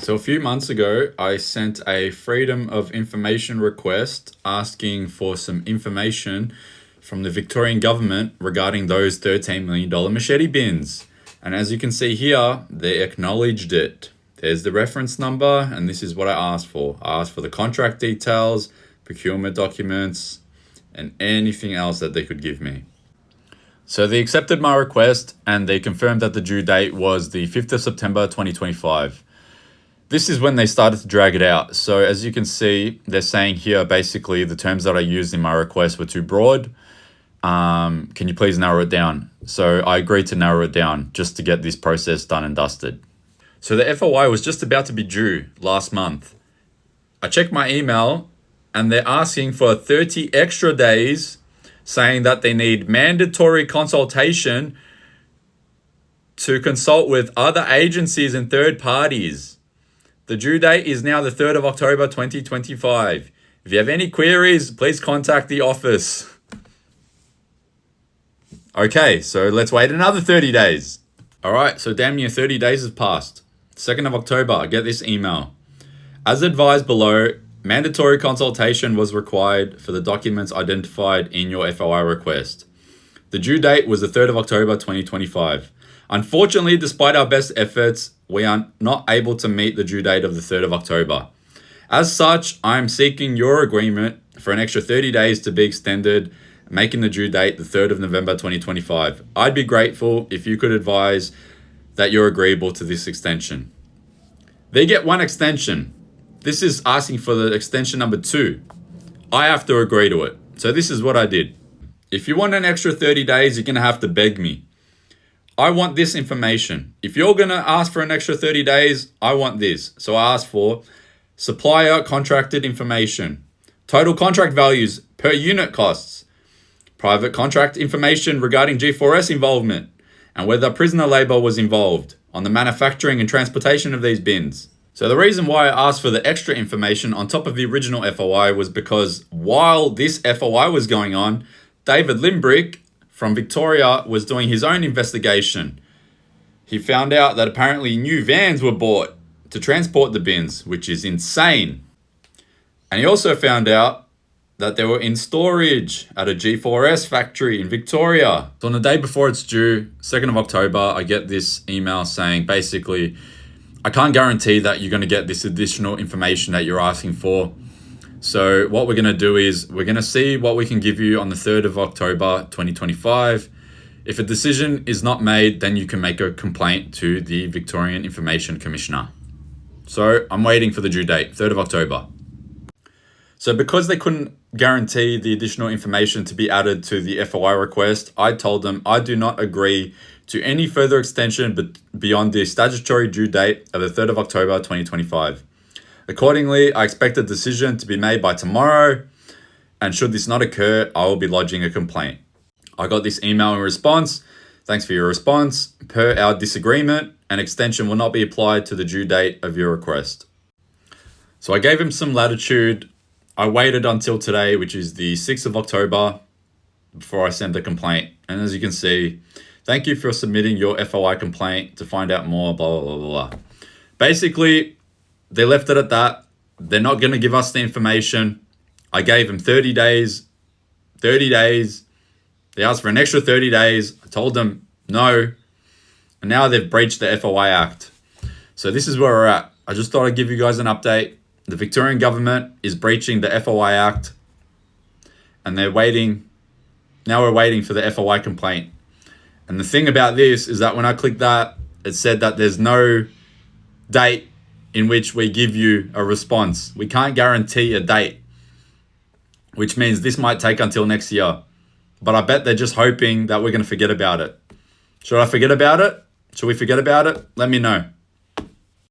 So a few months ago, I sent a Freedom of Information request asking for some information from the Victorian government regarding those $13 million machete bins. And as you can see here, they acknowledged it. There's the reference number, and this is what I asked for. I asked for the contract details, procurement documents, and anything else that they could give me. So they accepted my request, and they confirmed that the due date was the 5th of September 2025. This is when they started to drag it out. So as you can see, they're saying here, basically, the terms that I used in my request were too broad. Can you please narrow it down? So I agreed to narrow it down just to get this process done and dusted. So the FOI was just about to be due last month. I checked my email and they're asking for 30 extra days, saying that they need mandatory consultation to consult with other agencies and third parties. The due date is now the 3rd of October 2025. If you have any queries, please contact the office. Okay, so let's wait another 30 days. All right, so damn near 30 days has passed. 2nd of October, I get this email. As advised below, mandatory consultation was required for the documents identified in your FOI request. The due date was the 3rd of October 2025. Unfortunately, despite our best efforts, we are not able to meet the due date of the 3rd of October. As such, I am seeking your agreement for an extra 30 days to be extended, making the due date the 3rd of November 2025. I'd be grateful if you could advise that you're agreeable to this extension. They get one extension. This is asking for the extension number 2. I have to agree to it. So this is what I did. If you want an extra 30 days, you're going to have to beg me. I want this information. If you're going to ask for an extra 30 days, I want this. So I asked for supplier contracted information, total contract values per unit costs, private contract information regarding G4S involvement, and whether prisoner labor was involved on the manufacturing and transportation of these bins. So the reason why I asked for the extra information on top of the original FOI was because while this FOI was going on, David Limbrick from Victoria was doing his own investigation. He found out that apparently new vans were bought to transport the bins, which is insane. And he also found out that they were in storage at a G4S factory in Victoria. So on the day before it's due, 2nd of October, I get this email saying basically, I can't guarantee that you're going to get this additional information that you're asking for. So what we're going to do is we're going to see what we can give you on the 3rd of October 2025. If a decision is not made, then you can make a complaint to the Victorian Information Commissioner. So I'm waiting for the due date, 3rd of October. So because they couldn't guarantee the additional information to be added to the FOI request, I told them I do not agree to any further extension beyond the statutory due date of the 3rd of October 2025. Accordingly, I expect a decision to be made by tomorrow, and should this not occur, I will be lodging a complaint. I got this email in response. Thanks for your response. Per our disagreement, an extension will not be applied to the due date of your request. So I gave him some latitude. I waited until today, which is the 6th of October, before I sent the complaint. And as you can see, thank you for submitting your FOI complaint to find out more, blah, blah, blah, blah. Basically, they left it at that. They're not going to give us the information. I gave them 30 days. 30 days. They asked for an extra 30 days. I told them no. And now they've breached the FOI Act. So this is where we're at. I just thought I'd give you guys an update. The Victorian government is breaching the FOI Act. And they're waiting. Now we're waiting for the FOI complaint. And the thing about this is that when I clicked that, it said that there's no date in which we give you a response. We can't guarantee a date, which means this might take until next year. But I bet they're just hoping that we're going to forget about it. Should I forget about it? Should we forget about it? Let me know.